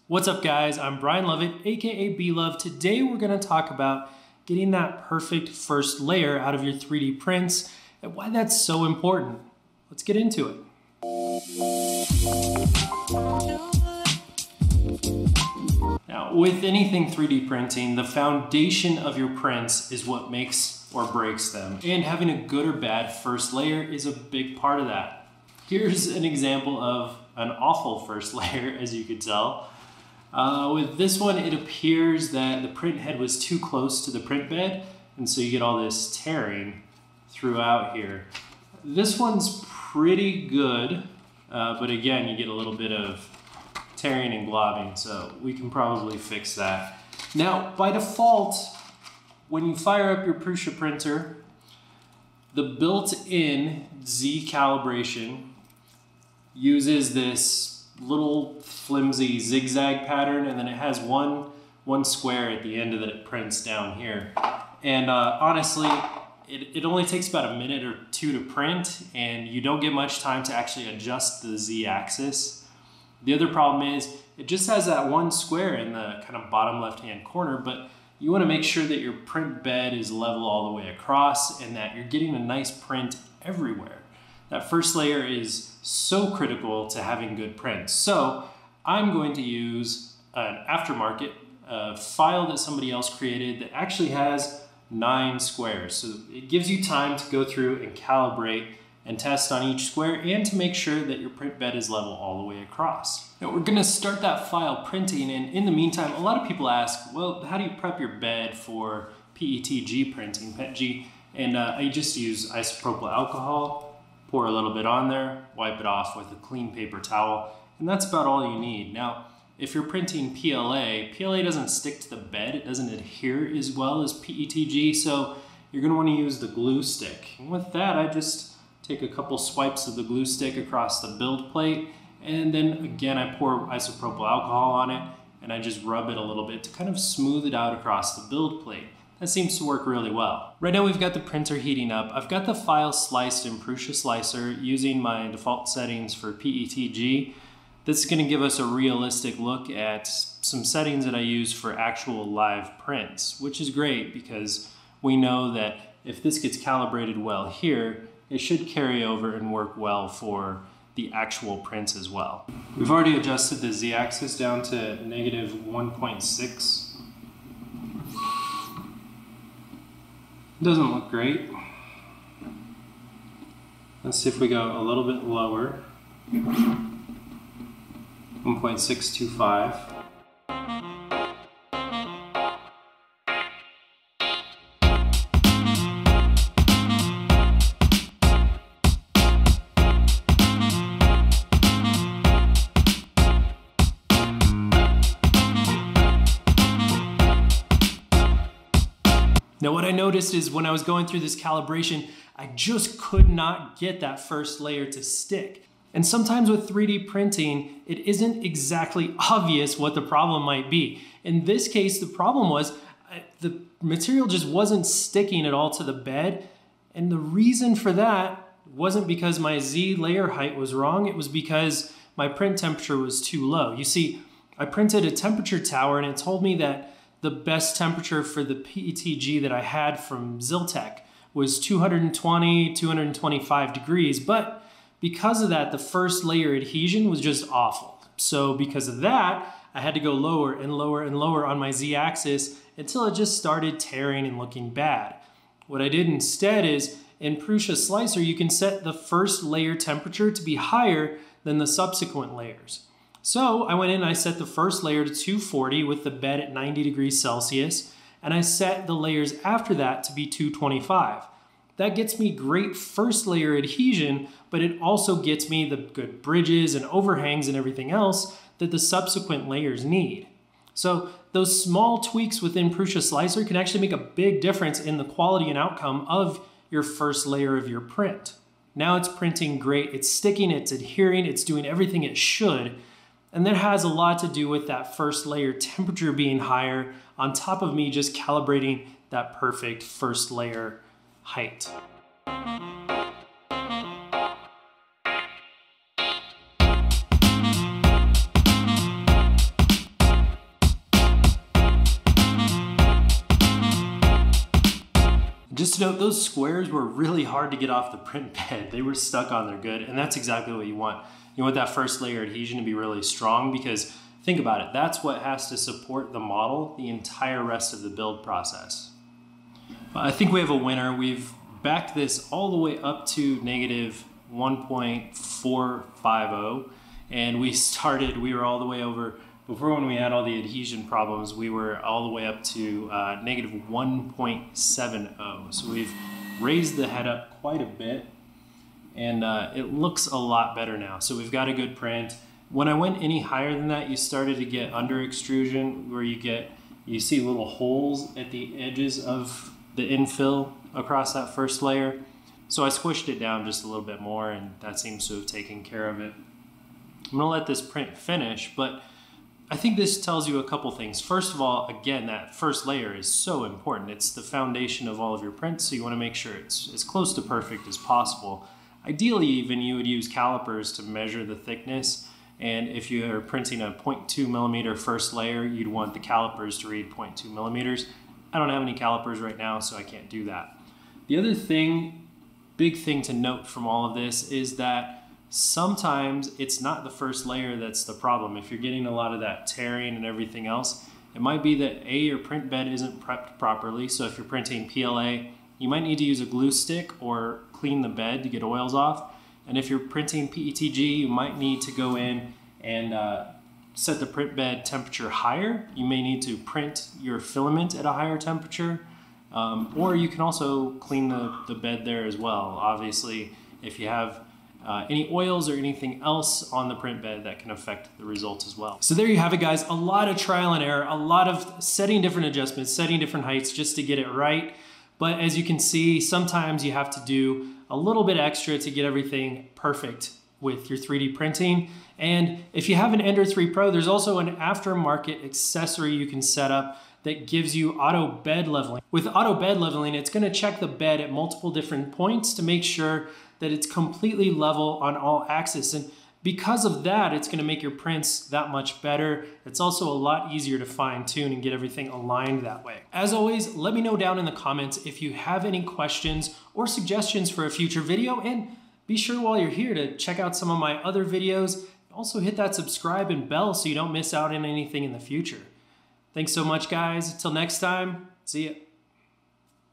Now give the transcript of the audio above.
What's up guys, I'm Brian Lovett, aka B-Love. Today we're gonna talk about getting that perfect first layer out of your 3D prints and why that's so important. Let's get into it. Now, with anything 3D printing, the foundation of your prints is what makes or breaks them. And having a good or bad first layer is a big part of that. Here's an example of an awful first layer, as you could tell. With this one, it appears that the print head was too close to the print bed, and so you get all this tearing throughout here. This one's pretty good, but again, you get a little bit of tearing and globbing, so we can probably fix that. Now, by default, when you fire up your Prusa printer, the built-in Z calibration uses this little flimsy zigzag pattern, and then it has one square at the end that it prints down here. And honestly, it only takes about a minute or two to print, and you don't get much time to actually adjust the Z axis. The other problem is it just has that one square in the kind of bottom left-hand corner, but you want to make sure that your print bed is level all the way across and that you're getting a nice print everywhere. That first layer is so critical to having good prints. So I'm going to use an aftermarket file that somebody else created that actually has 9 squares. So it gives you time to go through and calibrate and test on each square and to make sure that your print bed is level all the way across. Now we're gonna start that file printing, and in the meantime, a lot of people ask, well, how do you prep your bed for PETG printing, PETG? And I just use isopropyl alcohol, pour a little bit on there, wipe it off with a clean paper towel, and that's about all you need. Now, if you're printing PLA, PLA doesn't stick to the bed, it doesn't adhere as well as PETG, so you're gonna wanna use the glue stick. And with that, I just take a couple swipes of the glue stick across the build plate, and then again, I pour isopropyl alcohol on it, and I just rub it a little bit to kind of smooth it out across the build plate. That seems to work really well. Right now we've got the printer heating up. I've got the file sliced in Prusa Slicer using my default settings for PETG. This is gonna give us a realistic look at some settings that I use for actual live prints, which is great because we know that if this gets calibrated well here, it should carry over and work well for the actual prints as well. We've already adjusted the Z-axis down to -1.6. Doesn't look great. Let's see if we go a little bit lower. 1.625. Now what I noticed is when I was going through this calibration, I just could not get that first layer to stick. And sometimes with 3D printing, it isn't exactly obvious what the problem might be. In this case, the problem was the material just wasn't sticking at all to the bed. And the reason for that wasn't because my Z layer height was wrong, it was because my print temperature was too low. You see, I printed a temperature tower and it told me that the best temperature for the PETG that I had from Ziltech was 220, 225 degrees, but because of that, the first layer adhesion was just awful. So because of that, I had to go lower and lower and lower on my Z-axis until it just started tearing and looking bad. What I did instead is, in Prusa Slicer, you can set the first layer temperature to be higher than the subsequent layers. So I went in and I set the first layer to 240 with the bed at 90 degrees Celsius, and I set the layers after that to be 225. That gets me great first layer adhesion, but it also gets me the good bridges and overhangs and everything else that the subsequent layers need. So those small tweaks within Prusa Slicer can actually make a big difference in the quality and outcome of your first layer of your print. Now it's printing great, it's sticking, it's adhering, it's doing everything it should. And that has a lot to do with that first layer temperature being higher on top of me just calibrating that perfect first layer height. Just note, those squares were really hard to get off the print bed. They were stuck on there good, and that's exactly what you want. You want that first layer adhesion to be really strong, because think about it, that's what has to support the model the entire rest of the build process. I think we have a winner. We've backed this all the way up to negative 1.450, and we were all the way over, before when we had all the adhesion problems, we were all the way up to negative 1.70. So we've raised the head up quite a bit, and it looks a lot better now. So we've got a good print. When I went any higher than that, you started to get under extrusion, where you see little holes at the edges of the infill across that first layer. So I squished it down just a little bit more, and that seems to have taken care of it. I'm gonna let this print finish, but I think this tells you a couple things. First of all, again, that first layer is so important. It's the foundation of all of your prints, so you wanna make sure it's as close to perfect as possible. Ideally, even you would use calipers to measure the thickness, and if you are printing a 0.2 millimeter first layer, you'd want the calipers to read 0.2 millimeters. I don't have any calipers right now, so I can't do that. The other thing, big thing to note from all of this, is that sometimes it's not the first layer that's the problem. If you're getting a lot of that tearing and everything else, it might be that your print bed isn't prepped properly. So if you're printing PLA, you might need to use a glue stick or clean the bed to get oils off. And if you're printing PETG, you might need to go in and set the print bed temperature higher. You may need to print your filament at a higher temperature, or you can also clean the bed there as well. Obviously, if you have any oils or anything else on the print bed, that can affect the results as well. So there you have it, guys. A lot of trial and error, a lot of setting different adjustments, setting different heights just to get it right. But as you can see, sometimes you have to do a little bit extra to get everything perfect with your 3D printing. And if you have an Ender 3 Pro, there's also an aftermarket accessory you can set up that gives you auto bed leveling. With auto bed leveling, it's gonna check the bed at multiple different points to make sure that it's completely level on all axes. And because of that, it's gonna make your prints that much better. It's also a lot easier to fine tune and get everything aligned that way. As always, let me know down in the comments if you have any questions or suggestions for a future video, and be sure while you're here to check out some of my other videos. Also hit that subscribe and bell so you don't miss out on anything in the future. Thanks so much, guys. Until next time, see ya.